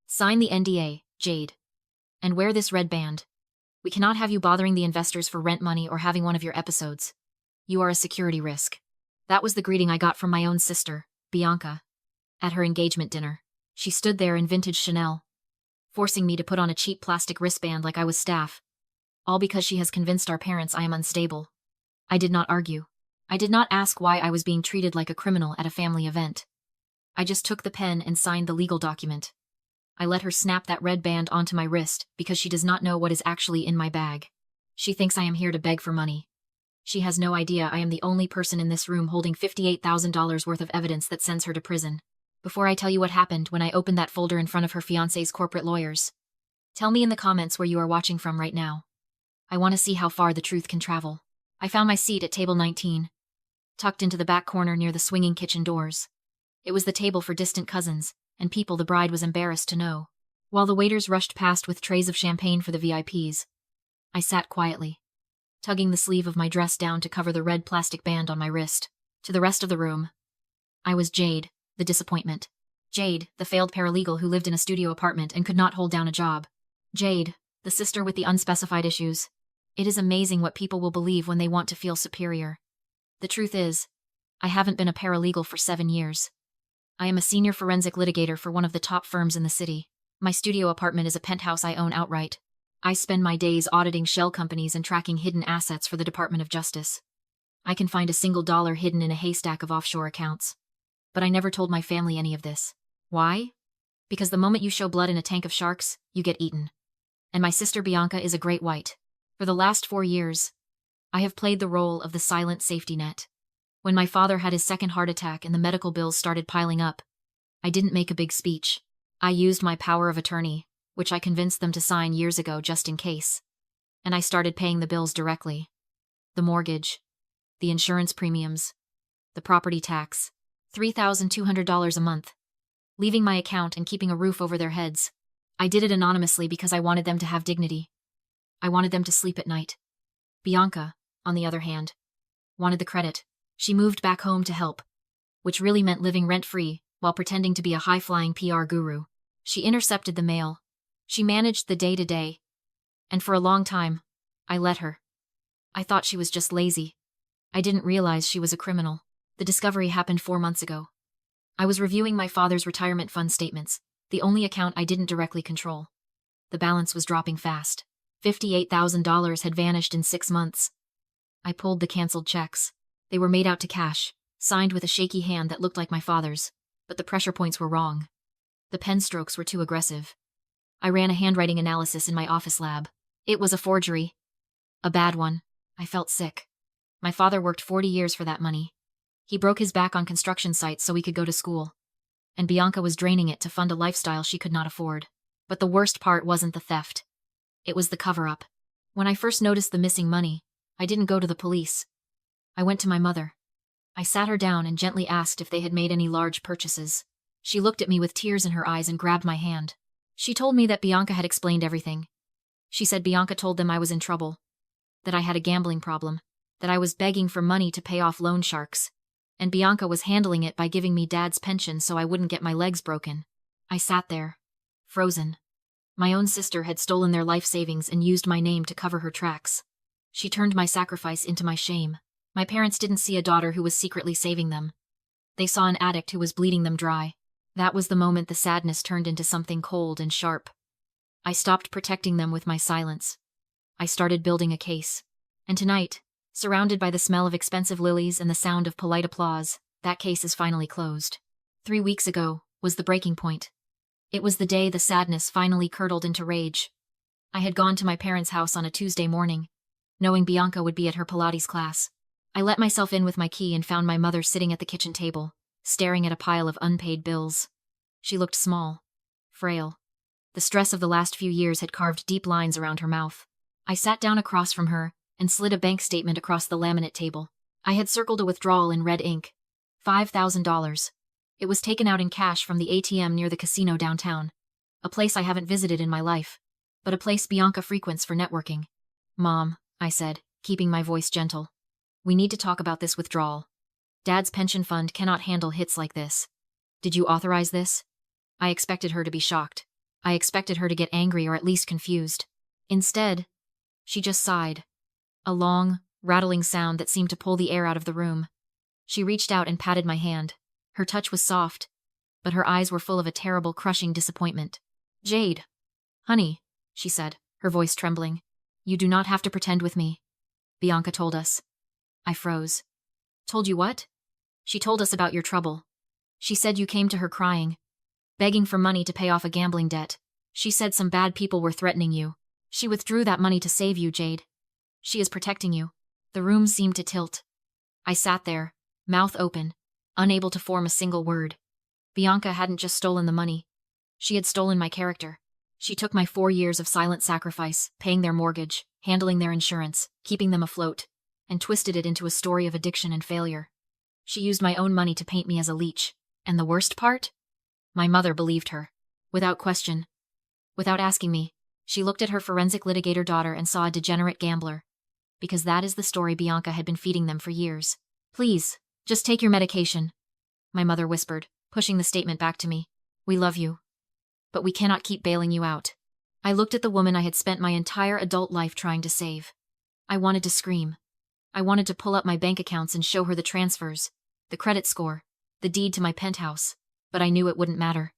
Sign the NDA, Jade. And wear this red band. We cannot have you bothering the investors for rent money or having one of your episodes. You are a security risk. That was the greeting I got from my own sister, Bianca, at her engagement dinner. She stood there in vintage Chanel, forcing me to put on a cheap plastic wristband like I was staff, all because she has convinced our parents I am unstable. I did not argue. I did not ask why I was being treated like a criminal at a family event. I just took the pen and signed the legal document. I let her snap that red band onto my wrist because she does not know what is actually in my bag. She thinks I am here to beg for money. She has no idea I am the only person in this room holding $58,000 worth of evidence that sends her to prison. Before I tell you what happened when I opened that folder in front of her fiancé's corporate lawyers, tell me in the comments where you are watching from right now. I want to see how far the truth can travel. I found my seat at table 19, tucked into the back corner near the swinging kitchen doors. It was the table for distant cousins and people the bride was embarrassed to know. While the waiters rushed past with trays of champagne for the VIPs, I sat quietly, tugging the sleeve of my dress down to cover the red plastic band on my wrist. To the rest of the room, I was Jade, the disappointment. Jade, the failed paralegal who lived in a studio apartment and could not hold down a job. Jade, the sister with the unspecified issues. It is amazing what people will believe when they want to feel superior. The truth is, I haven't been a paralegal for 7 years. I am a senior forensic litigator for one of the top firms in the city. My studio apartment is a penthouse I own outright. I spend my days auditing shell companies and tracking hidden assets for the Department of Justice. I can find a single dollar hidden in a haystack of offshore accounts. But I never told my family any of this. Why? Because the moment you show blood in a tank of sharks, you get eaten. And my sister Bianca is a great white. For the last 4 years, I have played the role of the silent safety net. When my father had his second heart attack and the medical bills started piling up, I didn't make a big speech. I used my power of attorney, which I convinced them to sign years ago just in case. And I started paying the bills directly. The mortgage, the insurance premiums, the property tax, $3,200 a month, leaving my account and keeping a roof over their heads. I did it anonymously because I wanted them to have dignity. I wanted them to sleep at night. Bianca, on the other hand, wanted the credit. She moved back home to help, which really meant living rent-free while pretending to be a high-flying PR guru. She intercepted the mail. She managed the day-to-day. And for a long time, I let her. I thought she was just lazy. I didn't realize she was a criminal. The discovery happened 4 months ago. I was reviewing my father's retirement fund statements, the only account I didn't directly control. The balance was dropping fast. $58,000 had vanished in 6 months. I pulled the canceled checks. They were made out to cash, signed with a shaky hand that looked like my father's, but the pressure points were wrong. The pen strokes were too aggressive. I ran a handwriting analysis in my office lab. It was a forgery. A bad one. I felt sick. My father worked 40 years for that money. He broke his back on construction sites so we could go to school. And Bianca was draining it to fund a lifestyle she could not afford. But the worst part wasn't the theft. It was the cover-up. When I first noticed the missing money, I didn't go to the police. I went to my mother. I sat her down and gently asked if they had made any large purchases. She looked at me with tears in her eyes and grabbed my hand. She told me that Bianca had explained everything. She said Bianca told them I was in trouble, that I had a gambling problem, that I was begging for money to pay off loan sharks, and Bianca was handling it by giving me Dad's pension so I wouldn't get my legs broken. I sat there, frozen. My own sister had stolen their life savings and used my name to cover her tracks. She turned my sacrifice into my shame. My parents didn't see a daughter who was secretly saving them. They saw an addict who was bleeding them dry. That was the moment the sadness turned into something cold and sharp. I stopped protecting them with my silence. I started building a case. And tonight, surrounded by the smell of expensive lilies and the sound of polite applause, that case is finally closed. 3 weeks ago was the breaking point. It was the day the sadness finally curdled into rage. I had gone to my parents' house on a Tuesday morning, knowing Bianca would be at her Pilates class. I let myself in with my key and found my mother sitting at the kitchen table, staring at a pile of unpaid bills. She looked small, frail. The stress of the last few years had carved deep lines around her mouth. I sat down across from her and slid a bank statement across the laminate table. I had circled a withdrawal in red ink. $5,000. It was taken out in cash from the ATM near the casino downtown. A place I haven't visited in my life, but a place Bianca frequents for networking. Mom, I said, keeping my voice gentle. We need to talk about this withdrawal. Dad's pension fund cannot handle hits like this. Did you authorize this? I expected her to be shocked. I expected her to get angry or at least confused. Instead, she just sighed. A long, rattling sound that seemed to pull the air out of the room. She reached out and patted my hand. Her touch was soft, but her eyes were full of a terrible, crushing disappointment. "Jade. Honey," she said, her voice trembling. "You do not have to pretend with me. Bianca told us." I froze. "Told you what?" "She told us about your trouble. She said you came to her crying, begging for money to pay off a gambling debt. She said some bad people were threatening you. She withdrew that money to save you, Jade. She is protecting you." The room seemed to tilt. I sat there, mouth open, unable to form a single word. Bianca hadn't just stolen the money. She had stolen my character. She took my 4 years of silent sacrifice, paying their mortgage, handling their insurance, keeping them afloat, and twisted it into a story of addiction and failure. She used my own money to paint me as a leech. And the worst part? My mother believed her. Without question. Without asking me, she looked at her forensic litigator daughter and saw a degenerate gambler. Because that is the story Bianca had been feeding them for years. "Please, just take your medication," my mother whispered, pushing the statement back to me. "We love you. But we cannot keep bailing you out." I looked at the woman I had spent my entire adult life trying to save. I wanted to scream. I wanted to pull up my bank accounts and show her the transfers, the credit score, the deed to my penthouse, but I knew it wouldn't matter.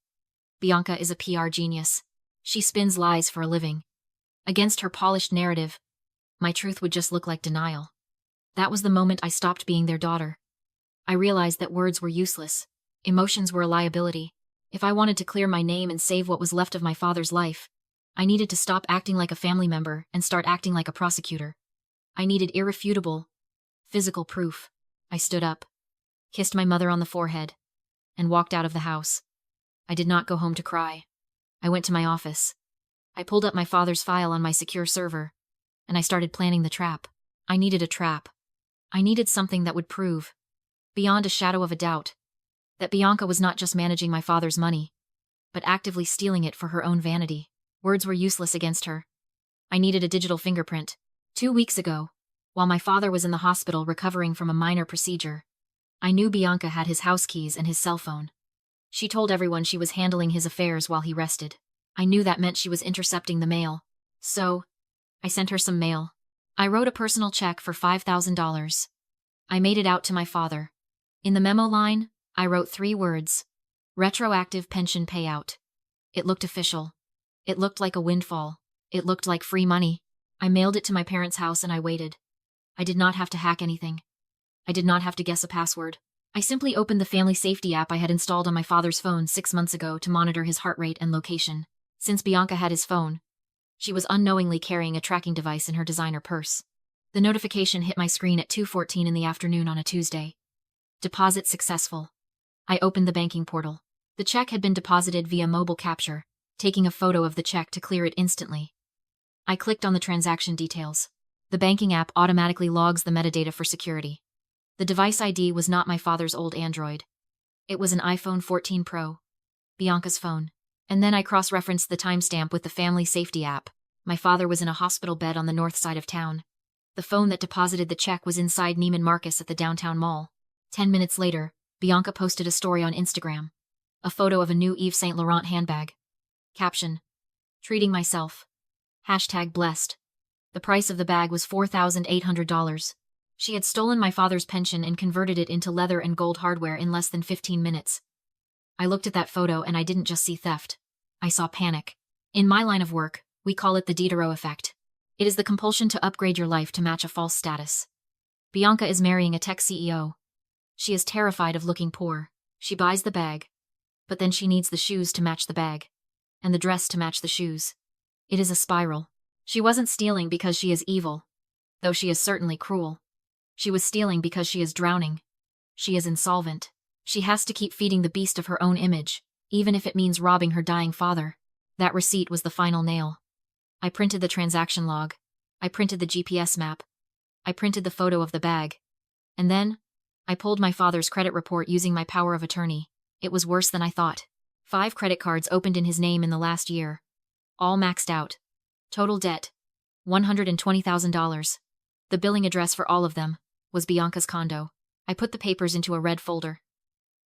Bianca is a PR genius. She spins lies for a living. Against her polished narrative, my truth would just look like denial. That was the moment I stopped being their daughter. I realized that words were useless. Emotions were a liability. If I wanted to clear my name and save what was left of my father's life, I needed to stop acting like a family member and start acting like a prosecutor. I needed irrefutable, physical proof. I stood up, kissed my mother on the forehead, and walked out of the house. I did not go home to cry. I went to my office. I pulled up my father's file on my secure server, and I started planning the trap. I needed a trap. I needed something that would prove, beyond a shadow of a doubt, that Bianca was not just managing my father's money, but actively stealing it for her own vanity. Words were useless against her. I needed a digital fingerprint. 2 weeks ago, while my father was in the hospital recovering from a minor procedure, I knew Bianca had his house keys and his cell phone. She told everyone she was handling his affairs while he rested. I knew that meant she was intercepting the mail. So, I sent her some mail. I wrote a personal check for $5,000. I made it out to my father. In the memo line, I wrote 3 words: retroactive pension payout. It looked official. It looked like a windfall. It looked like free money. I mailed it to my parents' house and I waited. I did not have to hack anything. I did not have to guess a password. I simply opened the family safety app I had installed on my father's phone 6 months ago to monitor his heart rate and location. Since Bianca had his phone, she was unknowingly carrying a tracking device in her designer purse. The notification hit my screen at 2:14 in the afternoon on a Tuesday. Deposit successful. I opened the banking portal. The check had been deposited via mobile capture, taking a photo of the check to clear it instantly. I clicked on the transaction details. The banking app automatically logs the metadata for security. The device ID was not my father's old Android. It was an iPhone 14 Pro, Bianca's phone. And then I cross-referenced the timestamp with the family safety app. My father was in a hospital bed on the north side of town. The phone that deposited the check was inside Neiman Marcus at the downtown mall. 10 minutes later, Bianca posted a story on Instagram. A photo of a new Yves Saint Laurent handbag. Caption: treating myself. #blessed. The price of the bag was $4,800. She had stolen my father's pension and converted it into leather and gold hardware in less than 15 minutes. I looked at that photo and I didn't just see theft. I saw panic. In my line of work, we call it the Diderot effect. It is the compulsion to upgrade your life to match a false status. Bianca is marrying a tech CEO. She is terrified of looking poor. She buys the bag, but then she needs the shoes to match the bag, and the dress to match the shoes. It is a spiral. She wasn't stealing because she is evil, though she is certainly cruel. She was stealing because she is drowning. She is insolvent. She has to keep feeding the beast of her own image, even if it means robbing her dying father. That receipt was the final nail. I printed the transaction log. I printed the GPS map. I printed the photo of the bag. And then, I pulled my father's credit report using my power of attorney. It was worse than I thought. 5 credit cards opened in his name in the last year. All maxed out. Total debt: $120,000. The billing address for all of them was Bianca's condo. I put the papers into a red folder.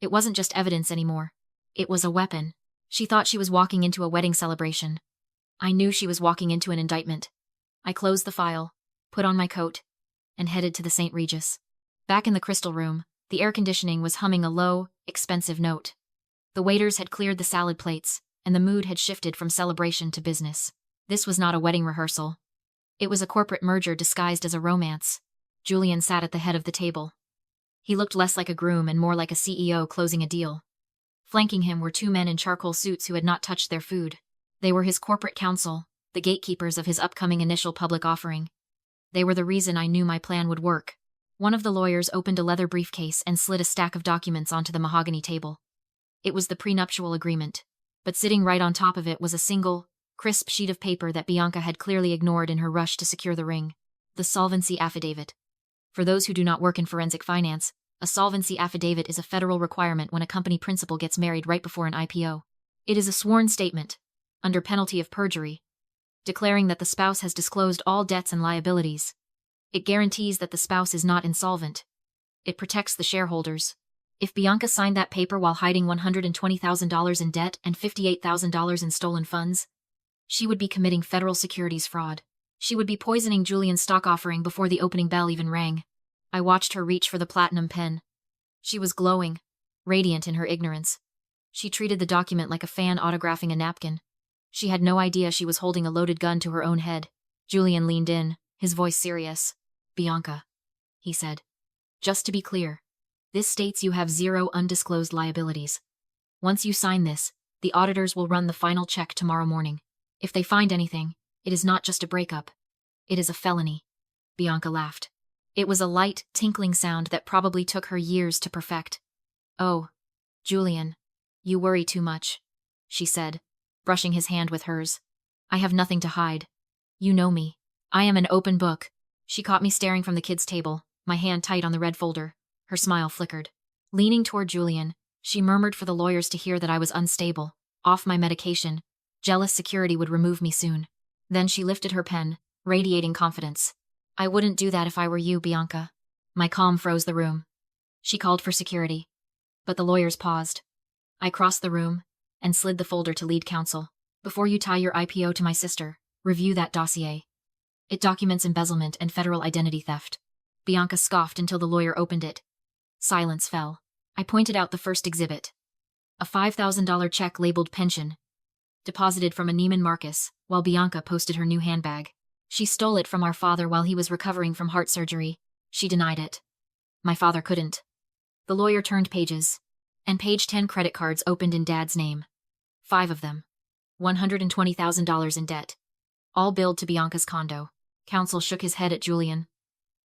It wasn't just evidence anymore. It was a weapon. She thought she was walking into a wedding celebration. I knew she was walking into an indictment. I closed the file, put on my coat, and headed to the St. Regis. Back in the crystal room, the air conditioning was humming a low, expensive note. The waiters had cleared the salad plates, and the mood had shifted from celebration to business. This was not a wedding rehearsal. It was a corporate merger disguised as a romance. Julian sat at the head of the table. He looked less like a groom and more like a CEO closing a deal. Flanking him were two men in charcoal suits who had not touched their food. They were his corporate counsel, the gatekeepers of his upcoming initial public offering. They were the reason I knew my plan would work. One of the lawyers opened a leather briefcase and slid a stack of documents onto the mahogany table. It was the prenuptial agreement, but sitting right on top of it was a single, crisp sheet of paper that Bianca had clearly ignored in her rush to secure the ring. The solvency affidavit. For those who do not work in forensic finance, a solvency affidavit is a federal requirement when a company principal gets married right before an IPO. It is a sworn statement, under penalty of perjury, declaring that the spouse has disclosed all debts and liabilities. It guarantees that the spouse is not insolvent. It protects the shareholders. If Bianca signed that paper while hiding $120,000 in debt and $58,000 in stolen funds, she would be committing federal securities fraud. She would be poisoning Julian's stock offering before the opening bell even rang. I watched her reach for the platinum pen. She was glowing, radiant in her ignorance. She treated the document like a fan autographing a napkin. She had no idea she was holding a loaded gun to her own head. Julian leaned in, his voice serious. "Bianca," he said. "Just to be clear, this states you have 0 undisclosed liabilities. Once you sign this, the auditors will run the final check tomorrow morning. If they find anything, it is not just a breakup. It is a felony." Bianca laughed. It was a light, tinkling sound that probably took her years to perfect. "Oh, Julian, you worry too much," she said, brushing his hand with hers. "I have nothing to hide. You know me. I am an open book." She caught me staring from the kids' table, my hand tight on the red folder. Her smile flickered. Leaning toward Julian, she murmured for the lawyers to hear that I was unstable, off my medication. Jealous security would remove me soon. Then she lifted her pen, radiating confidence. "I wouldn't do that if I were you, Bianca." My calm froze the room. She called for security, but the lawyers paused. I crossed the room and slid the folder to lead counsel. "Before you tie your IPO to my sister, review that dossier. It documents embezzlement and federal identity theft." Bianca scoffed until the lawyer opened it. Silence fell. I pointed out the first exhibit. A $5,000 check labeled pension, deposited from a Neiman Marcus, while Bianca posted her new handbag. She stole it from our father while he was recovering from heart surgery. She denied it. My father couldn't. The lawyer turned pages, and page 10 credit cards opened in Dad's name. 5 of them. $120,000 in debt. All billed to Bianca's condo. Counsel shook his head at Julian.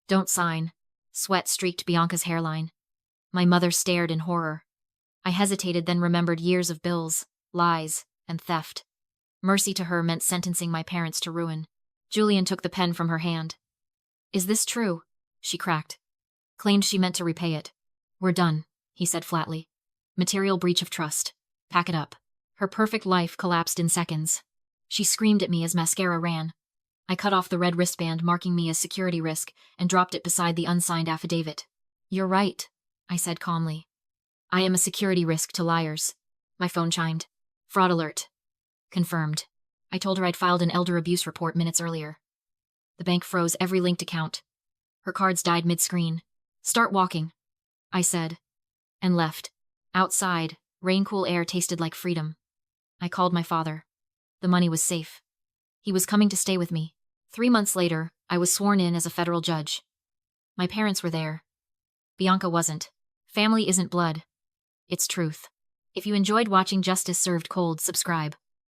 "Don't sign." Sweat streaked Bianca's hairline. My mother stared in horror. I hesitated, then remembered years of bills, lies, and theft. Mercy to her meant sentencing my parents to ruin. Julian took the pen from her hand. "Is this true?" she cracked. Claimed she meant to repay it. "We're done," he said flatly. "Material breach of trust. Pack it up." Her perfect life collapsed in seconds. She screamed at me as mascara ran. I cut off the red wristband marking me as security risk and dropped it beside the unsigned affidavit. "You're right," I said calmly. "I am a security risk to liars." My phone chimed. "Fraud alert." Confirmed. I told her I'd filed an elder abuse report minutes earlier. The bank froze every linked account. Her cards died mid-screen. "Start walking," I said, and left. Outside, rain-cool air tasted like freedom. I called my father. The money was safe. He was coming to stay with me. 3 months later, I was sworn in as a federal judge. My parents were there. Bianca wasn't. Family isn't blood. It's truth. If you enjoyed watching Justice Served Cold, subscribe.